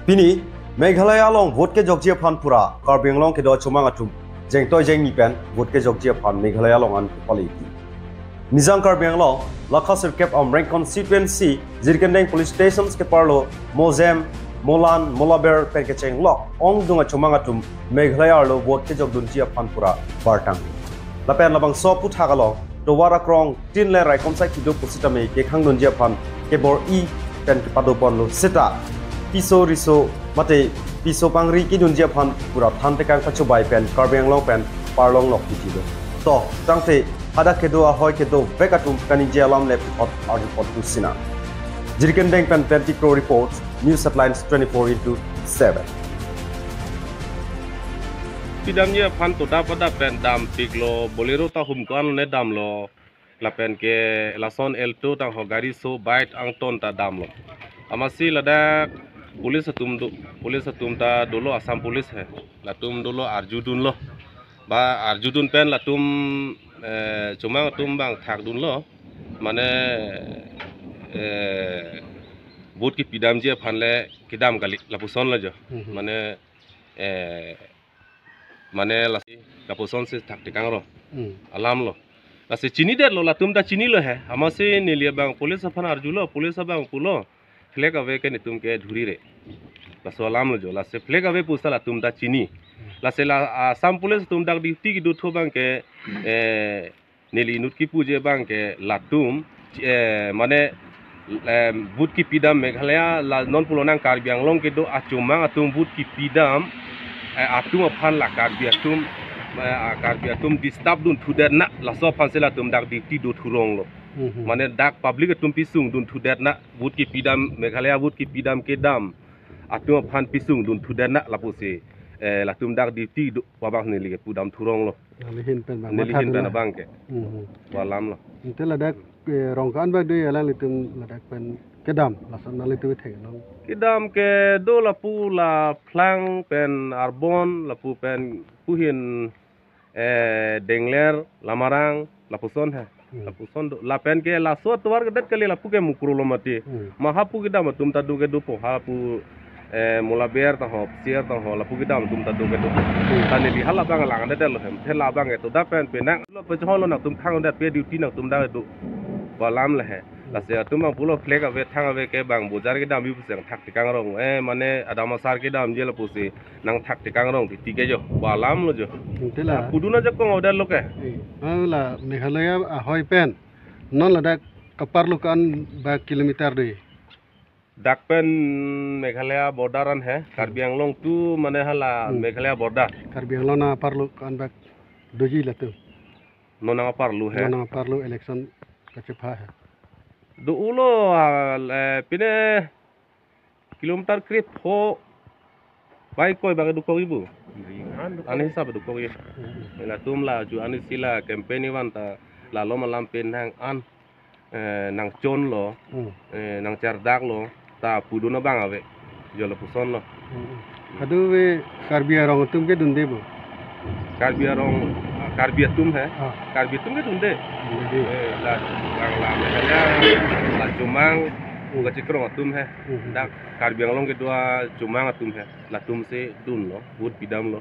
Pini Meghalaya long vote ke Jogja Phanpura Karbi Anglong ke do chumang atum jeng toy jeng nipen vote ke Jogja Phan Meghalaya long an quality Nizam Karbi Anglong lakha sirkep rank constituency Jirkendeng police stations ke parlo Mozem Molan Molaber pen ke cheng lok ong dunga chumang atum Meghalaya lo vote ke Jogja Phanpura bartang lapen labang so put hagalong to wara krong tin le rai komsai kido pusitame ke khang Jogja Phan ke bor I pen ke padopon lo seta piso riso mate piso pangri ki Jogja Phan pura than te kang pachu bai pen Karbi Anglong pen parlong nok ti to tangte ada kedo ahoy kedo bekatum kani jalam le pot report kusina Jirkendeng pen 20 crore reports news headlines 24/7 Pidamnya Phan to pada pen dam tiklo bolero ta humkan ne dam lo la pen ke lason elto ta ho gari so bait ang ton ta dam lo amasi lada police तुम ता दोलो असम पुलिस है लातुम दोलो अर्जुदुन लो बा अर्जुदुन पेन लातुम चुमा तुम बांग थाक दुन लो माने बुट की पिदाम जे फानले किदाम गाली लापुसन ल जो माने लासी लापुसन से थाक टिकांग रो अलाम लो लासे चिनी दे लो लातुम ता चिनी लो है हमसे नीलिया बांग पुलिस फान अर्जुलो पुलिस बांग पुलो फ्लैग अवे के तुम के धुरी रे लासोलाम लो जो लासे फ्लैग अवे पुसला तुम दा चीनी लासे ला आसाम पुलिस तुम दा ड्यूटी की दुथो बांग के नेली नुट की पूजे बांग के लातुम माने बुट की पीदाम मेघालय ला नॉन पुलोनांग कार्बी आंगलों के दो आचुमा तुम बुट की पीदाम आतुम फान ला कार्बी तुम डिस्टर्ब दुन थुदर ना लासो फानसेला तुम दा ड्यूटी दो थुरोंग लो माने डाक पब्लिक तुम पिसुंग दुन थुदर ना बुट की पीदाम मेघालय बुट की पीदाम के दाम आतुम फान पिसुंग दुन थुदर ना लापुसे लातुम डाक ड्यूटी बाबांग नेली के पुदाम थुरोंग लो नेलिहिन पेन बांग के वालाम लो इंते लदाक रंकान बा दुई अला लितुम लदाक पेन केदाम लासन नाले तुवे थे नो केदाम के दो लापू ला फ्लांग पेन आरबन लापू पेन पुहिन डेंगलेर लामारांग लापुसन है लापुसन लापेन के लासो तवार के दत के लापू के मुकुरो मती महापू के दाम तुम ता दो के दो पोहापू मोला बेर ता हो सियर ता हो लापू के दाम तुम ता दो के दो ताने li hala bang lang da lo hem thela bang to da pen pe na lo pe ho lo na tum khang da pe duty na tum da do balam la hai la se tum ang pulo flag ave thang ave ke bang bojar ke dam bi pusang thak tikang rong mane adama sar ke dam je la pusi nang thak tikang rong ti ke jo balam lo jo intela puduna je ko odar lo ke la Meghalaya ahoy pen non ladak kapar lukan ba kilometer de Dakpen Meghalaya borderan है Karbi Anglong tu मने हला Meghalaya border Karbi Anglong na parlu kan bak doji latu नोना parlu है नोना parlu election kachepha है do ulo pine kilometer krip ho baik koi bagai dukau ibu ane hisab dukau ye la tum la ju ane sila campaign wan ta la lo malam penang an nang chon lo nang chardak lo ta puduna bang ave jolo puson lo adu we Karbi Arong tum ke dunde bu Karbi tum है Karbi tum के dunde la la cumang uga cikrong tum है dak Karbi Anglong के dua cumang tum है la tum se dun lo bud pidam lo